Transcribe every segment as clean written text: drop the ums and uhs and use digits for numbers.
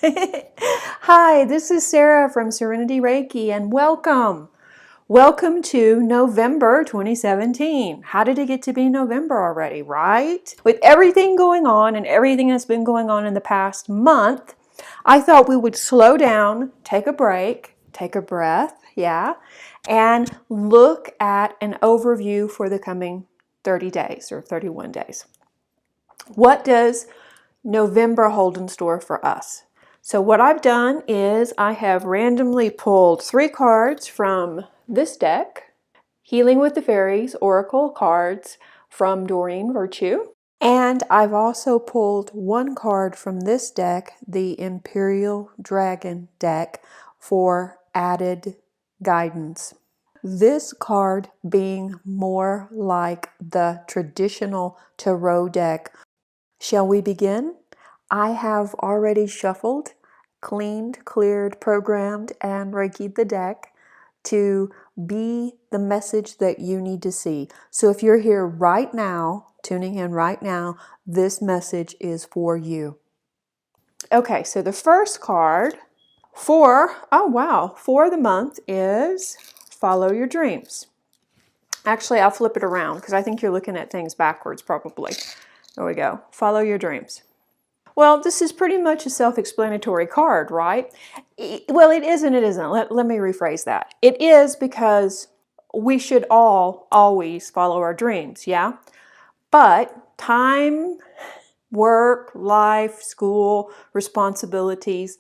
Hi, this is Sarah from Serenity Reiki, and welcome. Welcome to November 2017. How did it get to be November already, right? With everything going on and everything that's been going on in the past month, I thought we would slow down, take a break, take a breath, and look at an overview for the coming 30 days or 31 days. What does November hold in store for us? So what I've done is I have randomly pulled 3 cards from this deck, Healing with the Fairies Oracle cards from Doreen Virtue. And I've also pulled 1 card from this deck, the Imperial Dragon deck, for added guidance. This card being more like the traditional tarot deck. Shall we begin? I have already shuffled, cleaned, cleared, programmed, and Reiki'd the deck to be the message that you need to see. So if you're here right now, tuning in right now, this message is for you. Okay, so the first card for the month is Follow Your Dreams. Actually, I'll flip it around because I think you're looking at things backwards probably. There we go. Follow your dreams. Well, this is pretty much a self-explanatory card, right? Well, it is and it isn't. Let me rephrase that. It is because we should all always follow our dreams, yeah? But time, work, life, school, responsibilities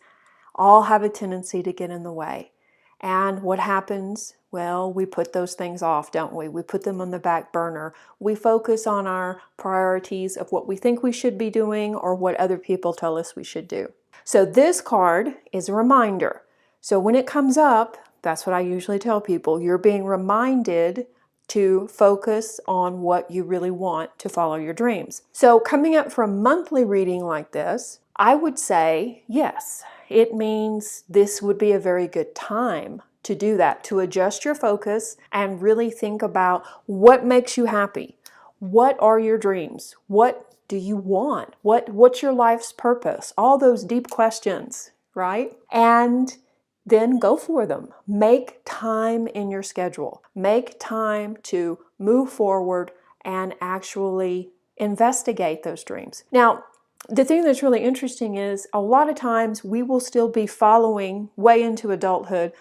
all have a tendency to get in the way. And what happens? Well, we put those things off, don't we? We put them on the back burner. We focus on our priorities of what we think we should be doing or what other people tell us we should do. So this card is a reminder. So when it comes up, that's what I usually tell people. You're being reminded to focus on what you really want to follow your dreams. So coming up for a monthly reading like this, I would say yes. It means this would be a very good time to do that, to adjust your focus and really think about what makes you happy. What are your dreams? What do you want? What's your life's purpose? All those deep questions, right? And then go for them. Make time in your schedule. Make time to move forward and actually investigate those dreams. Now, the thing that's really interesting is a lot of times we will still be following way into adulthood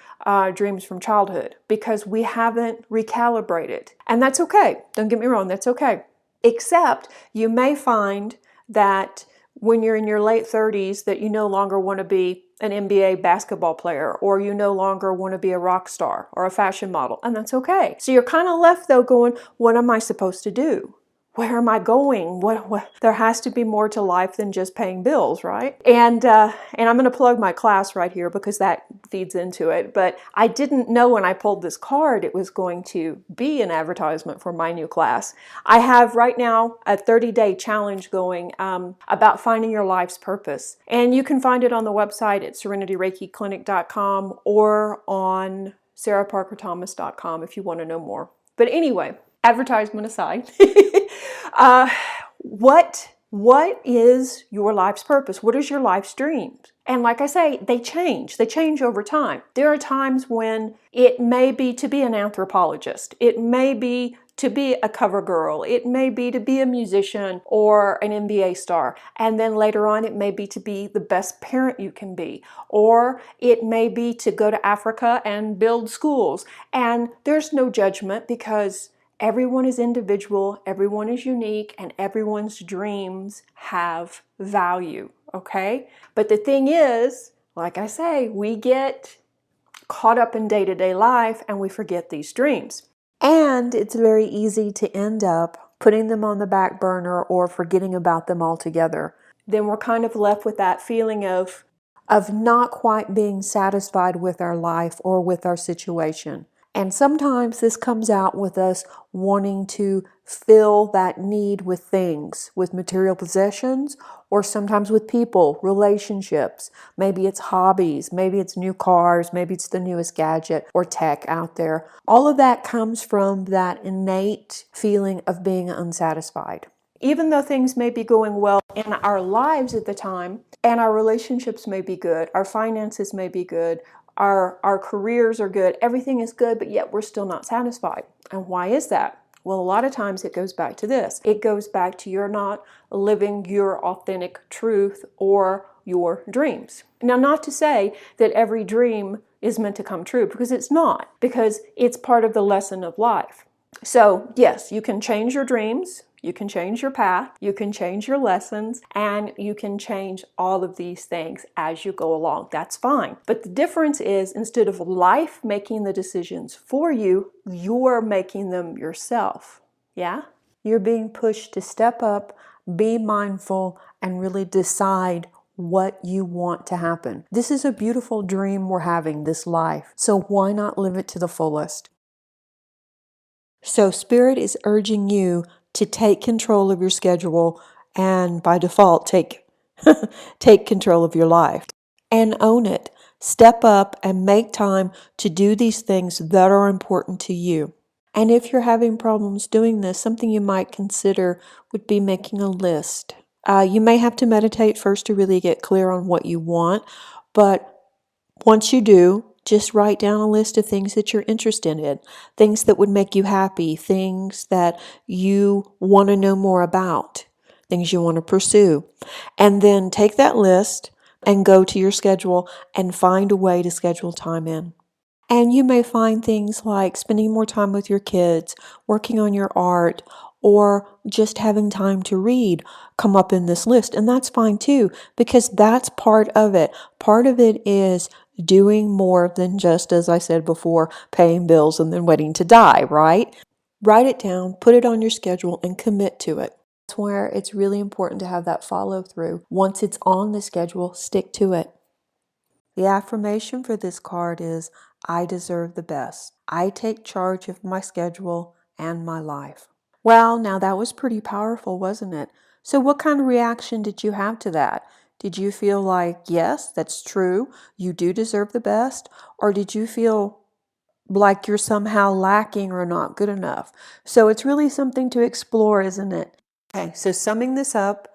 dreams from childhood because we haven't recalibrated. And that's okay. Don't get me wrong, that's okay. Except you may find that when you're in your late 30s that you no longer want to be an NBA basketball player or you no longer want to be a rock star or a fashion model, and that's okay. So you're kind of left though going, what am I supposed to do? Where am I going? What? There has to be more to life than just paying bills, right? And I'm going to plug my class right here because that feeds into it. But I didn't know when I pulled this card it was going to be an advertisement for my new class. I have right now a 30-day challenge going about finding your life's purpose. And you can find it on the website at serenityreikiclinic.com or on sarahparkerthomas.com if you want to know more. But anyway, advertisement aside, what is your life's purpose? What is your life's dreams? And like I say, they change over time. There are times when it may be to be an anthropologist. It may be to be a cover girl. It may be to be a musician or an NBA star. And then later on, it may be to be the best parent you can be. Or it may be to go to Africa and build schools. And there's no judgment because everyone is individual, everyone is unique, and everyone's dreams have value, okay? But the thing is, like I say, we get caught up in day-to-day life and we forget these dreams. And it's very easy to end up putting them on the back burner or forgetting about them altogether. Then we're kind of left with that feeling of not quite being satisfied with our life or with our situation. And sometimes this comes out with us wanting to fill that need with things, with material possessions, or sometimes with people, relationships. Maybe it's hobbies, maybe it's new cars, maybe it's the newest gadget or tech out there. All of that comes from that innate feeling of being unsatisfied. Even though things may be going well in our lives at the time, and our relationships may be good, our finances may be good, our careers are good, everything is good, but yet we're still not satisfied. And why is that? Well, a lot of times it goes back to this. It goes back to you're not living your authentic truth or your dreams. Now, not to say that every dream is meant to come true, because it's not, because it's part of the lesson of life. So yes, you can change your dreams, you can change your path, you can change your lessons, and you can change all of these things as you go along. That's fine. But the difference is, instead of life making the decisions for you, you're making them yourself. Yeah? You're being pushed to step up, be mindful, and really decide what you want to happen. This is a beautiful dream we're having, this life. So why not live it to the fullest? So Spirit is urging you to take control of your schedule and by default take control of your life and own it. Step up and make time to do these things that are important to you. And if you're having problems doing this, something you might consider would be making a list. You may have to meditate first to really get clear on what you want, but once you do, just write down a list of things that you're interested in, things that would make you happy, things that you want to know more about, things you want to pursue. And then take that list and go to your schedule and find a way to schedule time in. And you may find things like spending more time with your kids, working on your art, or just having time to read come up in this list. And that's fine too, because that's part of it. Part of it is doing more than just, as I said before, paying bills and then waiting to die, right? Write it down, put it on your schedule, and commit to it. That's where it's really important to have that follow through. Once it's on the schedule, stick to it. The affirmation for this card is, I deserve the best. I take charge of my schedule and my life. Well, now that was pretty powerful, wasn't it? So what kind of reaction did you have to that? Did you feel like, yes, that's true, you do deserve the best? Or did you feel like you're somehow lacking or not good enough? So it's really something to explore, isn't it? Okay, so summing this up,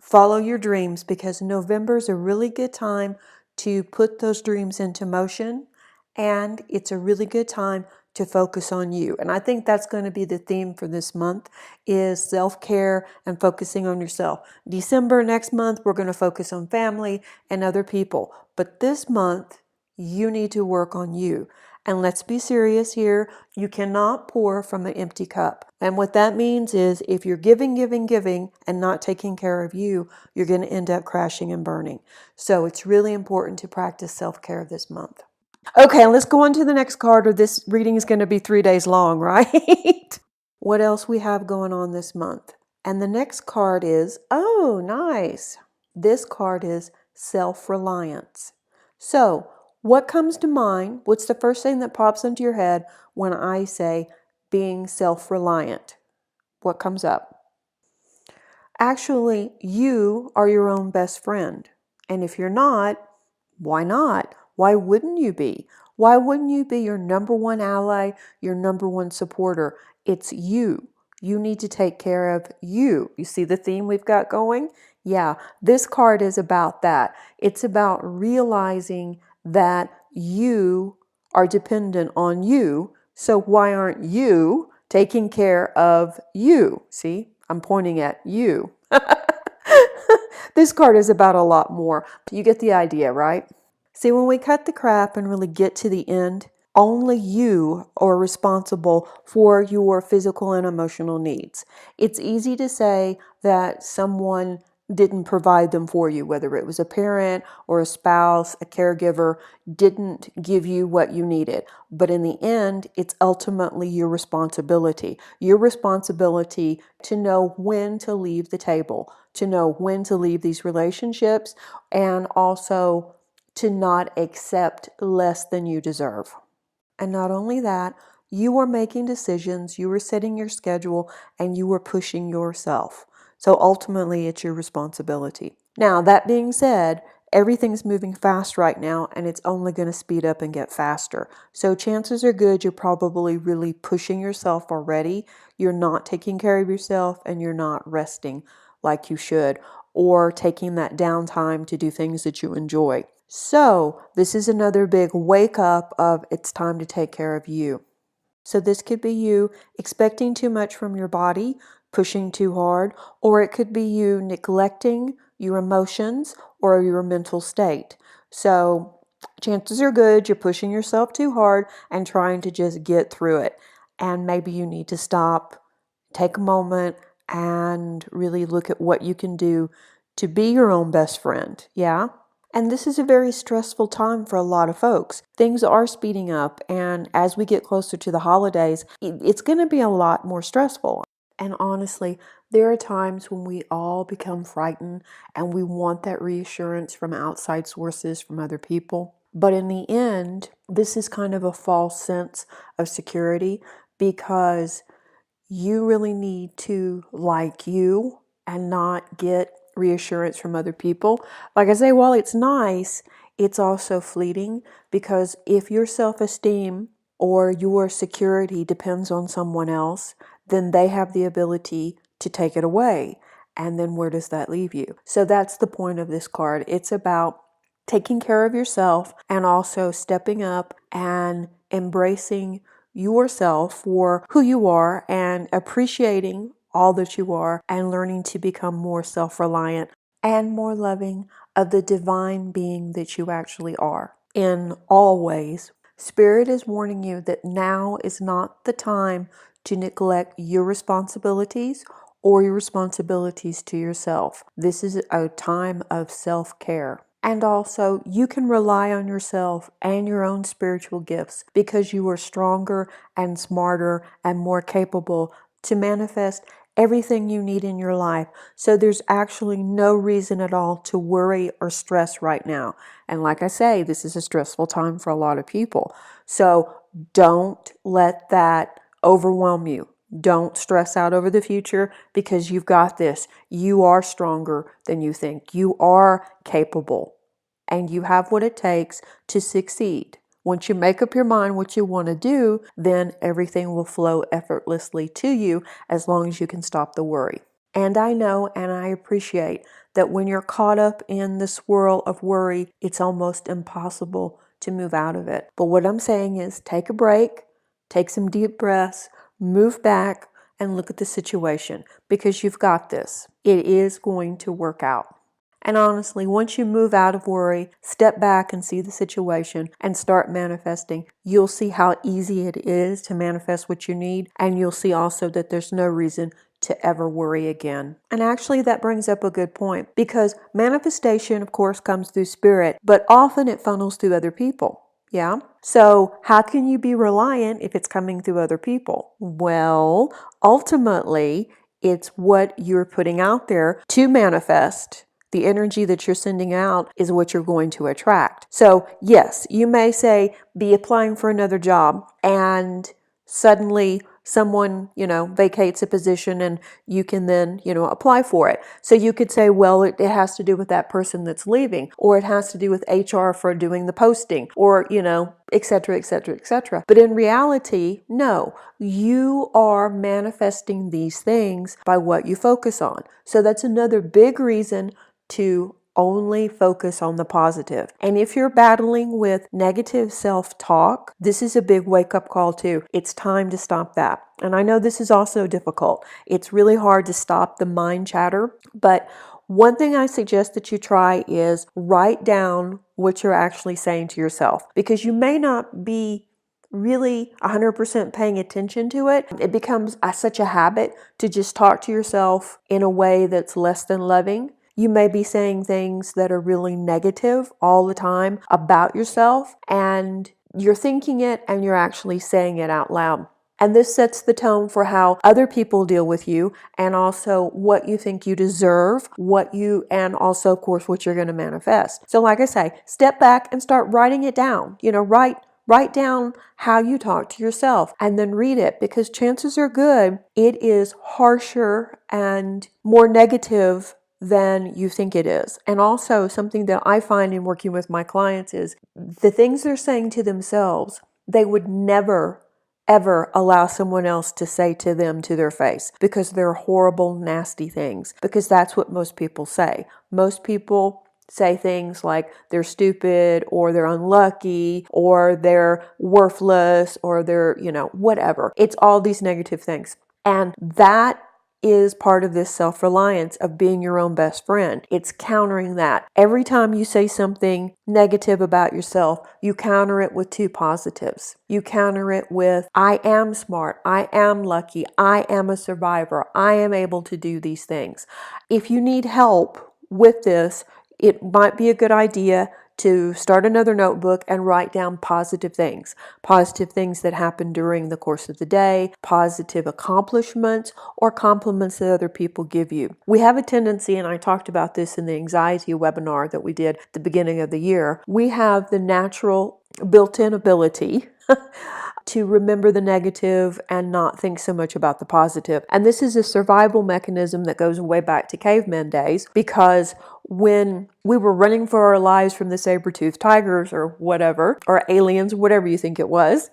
follow your dreams, because November is a really good time to put those dreams into motion, and it's a really good time to focus on you. And I think that's going to be the theme for this month, is self-care and focusing on yourself. December, next month, we're going to focus on family and other people. But this month, you need to work on you. And let's be serious here. You cannot pour from an empty cup. And what that means is, if you're giving, and not taking care of you, you're going to end up crashing and burning. So it's really important to practice self-care this month. Okay, let's go on to the next card, or this reading is going to be 3 days long, right? What else we have going on this month? And the next card is, oh, nice. This card is self-reliance. So, what comes to mind? What's the first thing that pops into your head when I say being self-reliant? What comes up? Actually, you are your own best friend. And if you're not, why not? Why wouldn't you be? Why wouldn't you be your number one ally, your number one supporter? It's you. You need to take care of you. You see the theme we've got going? Yeah, this card is about that. It's about realizing that you are dependent on you. So why aren't you taking care of you? See, I'm pointing at you. This card is about a lot more. You get the idea, right? See, when we cut the crap and really get to the end, only you are responsible for your physical and emotional needs. It's easy to say that someone didn't provide them for you, whether it was a parent or a spouse, a caregiver, didn't give you what you needed. But in the end, it's ultimately your responsibility. Your responsibility to know when to leave the table, to know when to leave these relationships, and also to not accept less than you deserve. And not only that, you are making decisions, you are setting your schedule, and you are pushing yourself. So ultimately, it's your responsibility. Now, that being said, everything's moving fast right now, and it's only going to speed up and get faster. So chances are good you're probably really pushing yourself already. You're not taking care of yourself, and you're not resting like you should, or taking that downtime to do things that you enjoy. So this is another big wake up of it's time to take care of you. So this could be you expecting too much from your body, pushing too hard, or it could be you neglecting your emotions or your mental state. So chances are good you're pushing yourself too hard and trying to just get through it. And maybe you need to stop, take a moment, and really look at what you can do to be your own best friend. Yeah? And this is a very stressful time for a lot of folks. Things are speeding up, and as we get closer to the holidays, it's going to be a lot more stressful. And honestly, there are times when we all become frightened and we want that reassurance from outside sources, from other people. But in the end, this is kind of a false sense of security, because you really need to like you and not get reassurance from other people. Like I say, while it's nice, it's also fleeting, because if your self-esteem or your security depends on someone else, then they have the ability to take it away. And then where does that leave you? So that's the point of this card. It's about taking care of yourself and also stepping up and embracing yourself for who you are and appreciating all that you are, and learning to become more self-reliant and more loving of the divine being that you actually are in all ways. Spirit is warning you that now is not the time to neglect your responsibilities or your responsibilities to yourself. This is a time of self-care. And also, you can rely on yourself and your own spiritual gifts, because you are stronger and smarter and more capable to manifest everything you need in your life. So there's actually no reason at all to worry or stress right now. And like I say, this is a stressful time for a lot of people. So don't let that overwhelm you. Don't stress out over the future, because you've got this. You are stronger than you think. You are capable, and you have what it takes to succeed. Once you make up your mind what you want to do, then everything will flow effortlessly to you, as long as you can stop the worry. And I know and I appreciate that when you're caught up in the swirl of worry, it's almost impossible to move out of it. But what I'm saying is, take a break, take some deep breaths, move back, and look at the situation, because you've got this. It is going to work out. And honestly, once you move out of worry, step back and see the situation and start manifesting, you'll see how easy it is to manifest what you need. And you'll see also that there's no reason to ever worry again. And actually, that brings up a good point, because manifestation, of course, comes through spirit, but often it funnels through other people. Yeah? So how can you be reliant if it's coming through other people? Well, ultimately, it's what you're putting out there to manifest. The energy that you're sending out is what you're going to attract. So yes, you may say, be applying for another job, and suddenly someone, vacates a position, and you can then, apply for it. So you could say, well, it has to do with that person that's leaving, or it has to do with HR for doing the posting, or, et cetera, et cetera, et cetera. But in reality, no, you are manifesting these things by what you focus on. So that's another big reason to only focus on the positive. And if you're battling with negative self-talk, this is a big wake-up call too. It's time to stop that. And I know this is also difficult. It's really hard to stop the mind chatter, but one thing I suggest that you try is write down what you're actually saying to yourself, because you may not be really 100% paying attention to it. It becomes such a habit to just talk to yourself in a way that's less than loving. You may be saying things that are really negative all the time about yourself, and you're thinking it and you're actually saying it out loud. And this sets the tone for how other people deal with you, and also what you think you deserve, and also, of course, what you're going to manifest. So like I say, step back and start writing it down. Write down how you talk to yourself, and then read it, because chances are good it is harsher and more negative than you think it is. And also something that I find in working with my clients is the things they're saying to themselves, they would never ever allow someone else to say to them to their face, because they're horrible, nasty things, because that's what most people say. Most people say things like they're stupid, or they're unlucky, or they're worthless, or they're, whatever. It's all these negative things. And that is part of this self-reliance of being your own best friend. It's countering that. Every time you say something negative about yourself, you counter it with two positives. You counter it with, I am smart, I am lucky, I am a survivor, I am able to do these things. If you need help with this, it might be a good idea to start another notebook and write down positive things that happen during the course of the day, positive accomplishments, or compliments that other people give you. We have a tendency, and I talked about this in the anxiety webinar that we did at the beginning of the year, we have the natural built-in ability to remember the negative and not think so much about the positive. And this is a survival mechanism that goes way back to caveman days, because when we were running for our lives from the saber-toothed tigers or whatever, or aliens, whatever you think it was,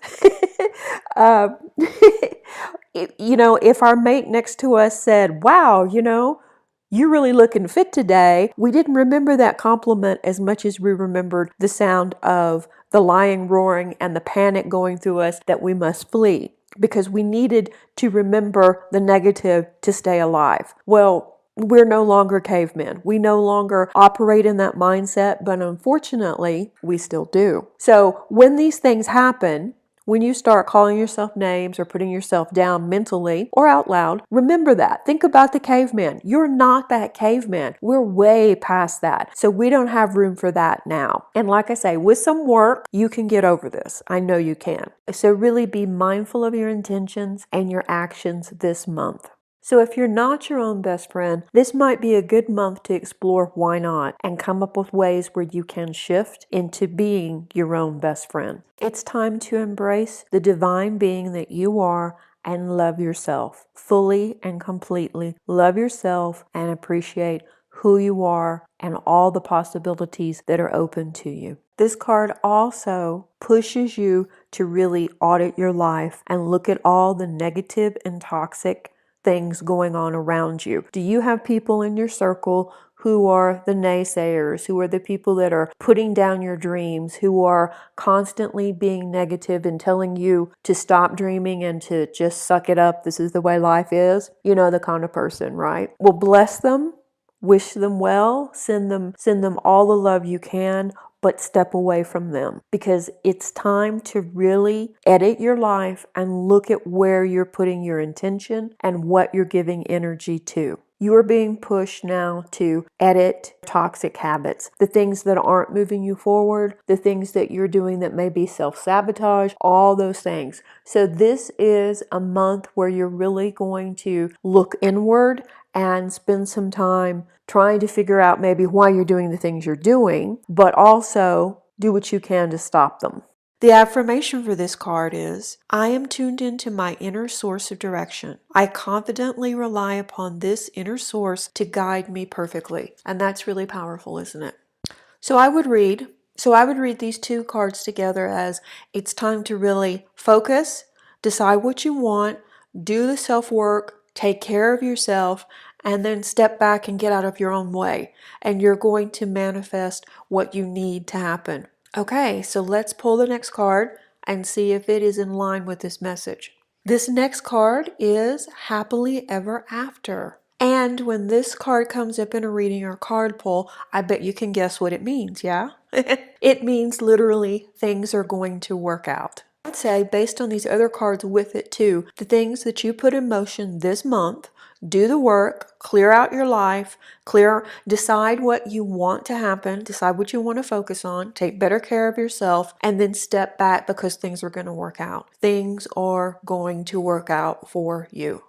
if our mate next to us said, wow, you're really looking fit today, we didn't remember that compliment as much as we remembered the sound of the lion roaring and the panic going through us that we must flee, because we needed to remember the negative to stay alive. Well, we're no longer cavemen. We no longer operate in that mindset, but unfortunately, we still do. So when these things happen, when you start calling yourself names or putting yourself down mentally or out loud, remember that. Think about the caveman. You're not that caveman. We're way past that. So we don't have room for that now. And like I say, with some work, you can get over this. I know you can. So really be mindful of your intentions and your actions this month. So if you're not your own best friend, this might be a good month to explore why not and come up with ways where you can shift into being your own best friend. It's time to embrace the divine being that you are and love yourself fully and completely. Love yourself and appreciate who you are and all the possibilities that are open to you. This card also pushes you to really audit your life and look at all the negative and toxic things going on around you. Do you have people in your circle who are the naysayers, who are the people that are putting down your dreams, who are constantly being negative and telling you to stop dreaming and to just suck it up, this is the way life is? You know the kind of person, right? Well, bless them, wish them well, send them all the love you can, but step away from them, because it's time to really edit your life and look at where you're putting your intention and what you're giving energy to. You are being pushed now to edit toxic habits, the things that aren't moving you forward, the things that you're doing that may be self-sabotage, all those things. So this is a month where you're really going to look inward and spend some time trying to figure out maybe why you're doing the things you're doing, but also do what you can to stop them. The affirmation for this card is, I am tuned into my inner source of direction. I confidently rely upon this inner source to guide me perfectly. And that's really powerful, isn't it? So I would read these two cards together as it's time to really focus, decide what you want, do the self-work, take care of yourself, and then step back and get out of your own way. And you're going to manifest what you need to happen. Okay, so let's pull the next card and see if it is in line with this message. This next card is Happily Ever After. And when this card comes up in a reading or card pull, I bet you can guess what it means, yeah? It means literally things are going to work out. I'd say, based on these other cards with it too, the things that you put in motion this month, do the work, clear out your life, decide what you want to happen, decide what you want to focus on, take better care of yourself, and then step back because things are going to work out. Things are going to work out for you.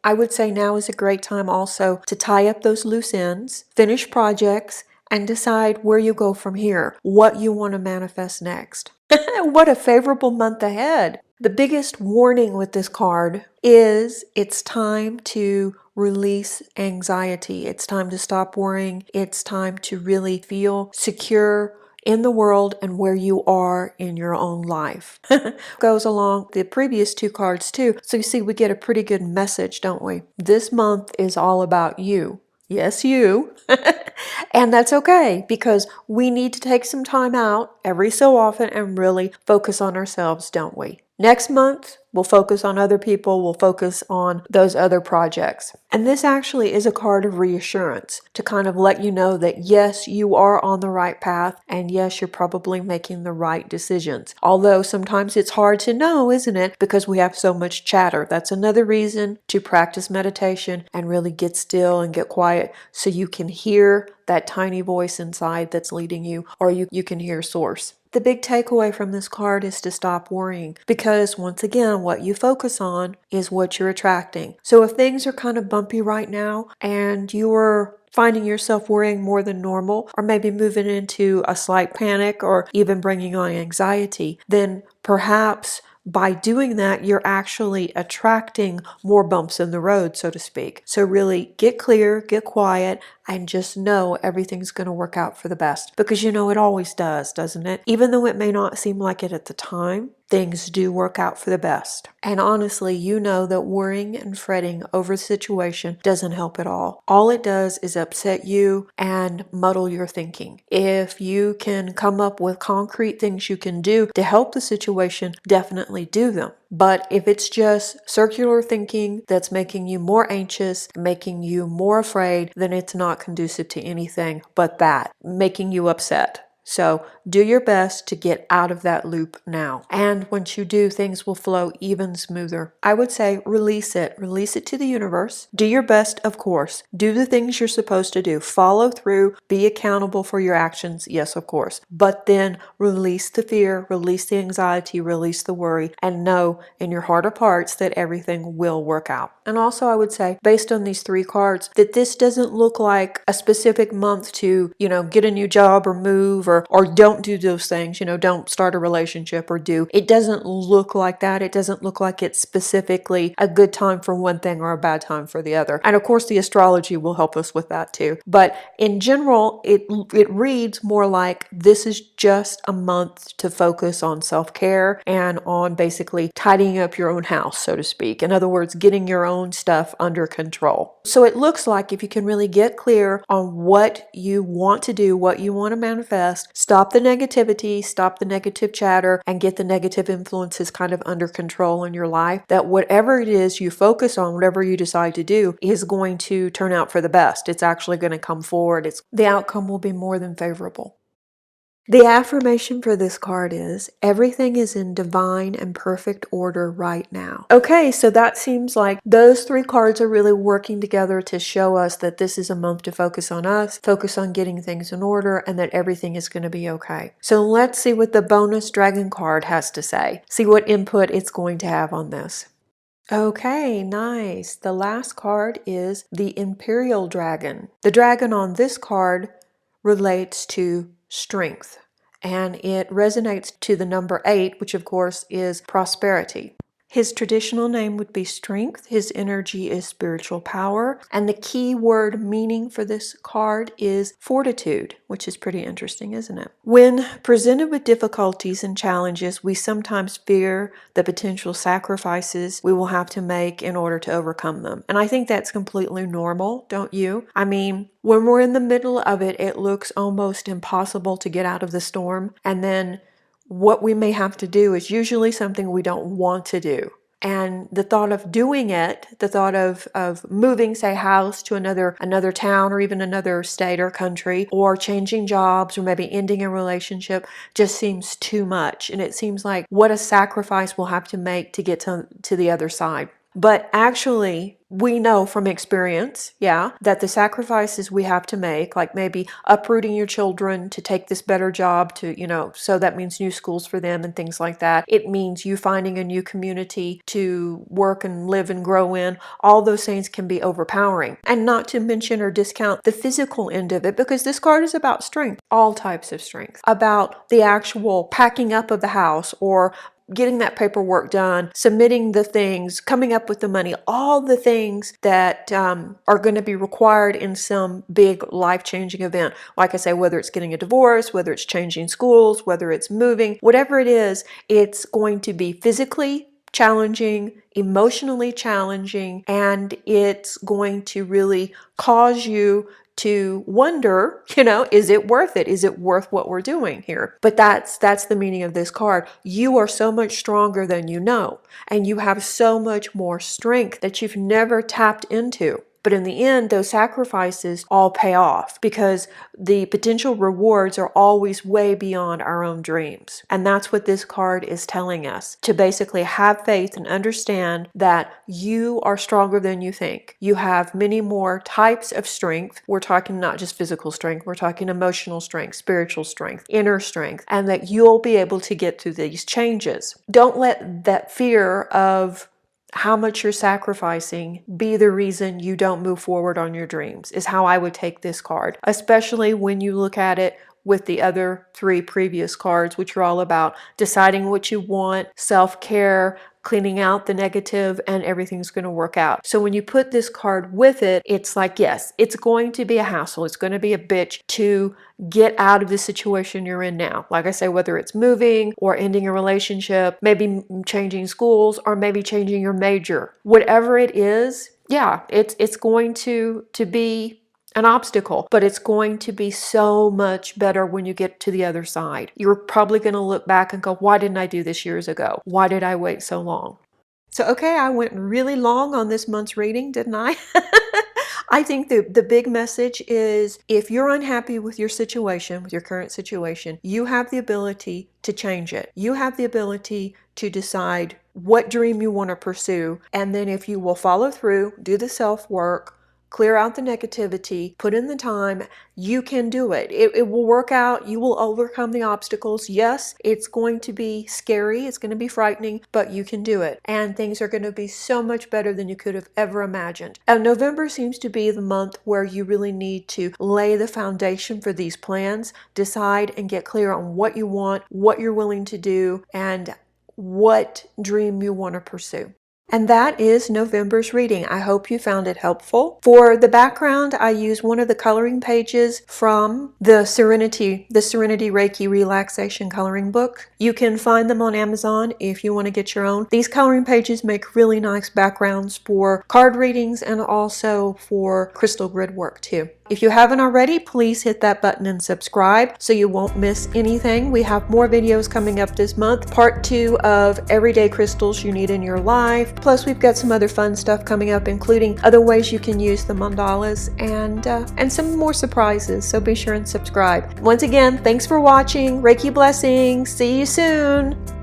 I would say now is a great time also to tie up those loose ends, finish projects, and decide where you go from here, what you want to manifest next. What a favorable month ahead. The biggest warning with this card is it's time to release anxiety. It's time to stop worrying. It's time to really feel secure in the world and where you are in your own life. Goes along the previous two cards too. So you see, we get a pretty good message, don't we? This month is all about you. Yes, you. And that's okay, because we need to take some time out every so often and really focus on ourselves, don't we? Next month, we'll focus on other people. We'll focus on those other projects. And this actually is a card of reassurance to kind of let you know that yes, you are on the right path, and yes, you're probably making the right decisions. Although sometimes it's hard to know, isn't it? Because we have so much chatter. That's another reason to practice meditation and really get still and get quiet so you can hear that tiny voice inside that's leading you, or you can hear source. The big takeaway from this card is to stop worrying, because once again, what you focus on is what you're attracting. So if things are kind of bumpy right now and you're finding yourself worrying more than normal, or maybe moving into a slight panic or even bringing on anxiety, then perhaps by doing that, you're actually attracting more bumps in the road, so to speak. So really get clear, get quiet, and just know everything's going to work out for the best. Because you know it always does, doesn't it? Even though it may not seem like it at the time, things do work out for the best. And honestly, you know that worrying and fretting over the situation doesn't help at all. All it does is upset you and muddle your thinking. If you can come up with concrete things you can do to help the situation, definitely do them. But if it's just circular thinking that's making you more anxious, making you more afraid, then it's not conducive to anything but that, making you upset. So do your best to get out of that loop now. And once you do, things will flow even smoother. I would say release it. Release it to the universe. Do your best, of course. Do the things you're supposed to do. Follow through. Be accountable for your actions. Yes, of course. But then release the fear, release the anxiety, release the worry, and know in your heart of hearts that everything will work out. And also I would say, based on these three cards, that this doesn't look like a specific month to, get a new job or move or don't do those things, don't start a relationship or do. It doesn't look like that. It doesn't look like it's specifically a good time for one thing or a bad time for the other. And of course, the astrology will help us with that too. But in general, it reads more like this is just a month to focus on self-care and on basically tidying up your own house, so to speak. In other words, getting your own stuff under control. So it looks like if you can really get clear on what you want to do, what you want to manifest, stop the negativity, stop the negative chatter, and get the negative influences kind of under control in your life, that whatever it is you focus on, whatever you decide to do, is going to turn out for the best. It's actually going to come forward. The outcome will be more than favorable. The affirmation for this card is, everything is in divine and perfect order right now. Okay, so that seems like those three cards are really working together to show us that this is a month to focus on us, focus on getting things in order, and that everything is going to be okay. So let's see what the bonus dragon card has to say. See what input it's going to have on this. Okay, nice. The last card is the Imperial Dragon. The dragon on this card relates to strength, and it resonates to the number 8, which of course is prosperity. His traditional name would be strength. His energy is spiritual power. And the key word meaning for this card is fortitude, which is pretty interesting, isn't it? When presented with difficulties and challenges, we sometimes fear the potential sacrifices we will have to make in order to overcome them. And I think that's completely normal, don't you? I mean, when we're in the middle of it, it looks almost impossible to get out of the storm. And then what we may have to do is usually something we don't want to do. And the thought of doing it, the thought of moving, say, house to another town or even another state or country, or changing jobs or maybe ending a relationship just seems too much. And it seems like what a sacrifice we'll have to make to get to the other side. But actually, we know from experience, that the sacrifices we have to make, like maybe uprooting your children to take this better job to, so that means new schools for them and things like that. It means you finding a new community to work and live and grow in. All those things can be overpowering. And not to mention or discount the physical end of it, because this card is about strength, all types of strength, about the actual packing up of the house or getting that paperwork done, submitting the things, coming up with the money, all the things that are going to be required in some big life-changing event. Like I say, whether it's getting a divorce, whether it's changing schools, whether it's moving, whatever it is, it's going to be physically challenging, emotionally challenging, and it's going to really cause you to wonder, is it worth it? Is it worth what we're doing here? But that's the meaning of this card. You are so much stronger than you know, and you have so much more strength that you've never tapped into. But in the end, those sacrifices all pay off because the potential rewards are always way beyond our own dreams. And that's what this card is telling us, to basically have faith and understand that you are stronger than you think. You have many more types of strength. We're talking not just physical strength, we're talking emotional strength, spiritual strength, inner strength, and that you'll be able to get through these changes. Don't let that fear of how much you're sacrificing be the reason you don't move forward on your dreams, is how I would take this card, especially when you look at it with the other 3 previous cards, which are all about deciding what you want, self-care, cleaning out the negative, and everything's going to work out. So when you put this card with it, it's like, yes, it's going to be a hassle. It's going to be a bitch to get out of the situation you're in now. Like I say, whether it's moving or ending a relationship, maybe changing schools, or maybe changing your major. Whatever it is, yeah, it's going to be an obstacle, but it's going to be so much better when you get to the other side. You're probably going to look back and go, why didn't I do this years ago? Why did I wait so long? So, okay, I went really long on this month's reading, didn't I? I think the big message is, if you're unhappy with your situation, with your current situation, you have the ability to change it. You have the ability to decide what dream you want to pursue. And then if you will follow through, do the self-work, clear out the negativity, put in the time, you can do it. It will work out. You will overcome the obstacles. Yes, it's going to be scary. It's going to be frightening, but you can do it. And things are going to be so much better than you could have ever imagined. And November seems to be the month where you really need to lay the foundation for these plans, decide and get clear on what you want, what you're willing to do, and what dream you want to pursue. And that is November's reading. I hope you found it helpful. For the background, I use one of the coloring pages from the Serenity Reiki Relaxation Coloring Book. You can find them on Amazon if you want to get your own. These coloring pages make really nice backgrounds for card readings and also for crystal grid work too. If you haven't already, please hit that button and subscribe so you won't miss anything. We have more videos coming up this month. Part 2 of everyday crystals you need in your life. Plus, we've got some other fun stuff coming up, including other ways you can use the mandalas and some more surprises. So be sure and subscribe. Once again, thanks for watching. Reiki blessings. See you soon.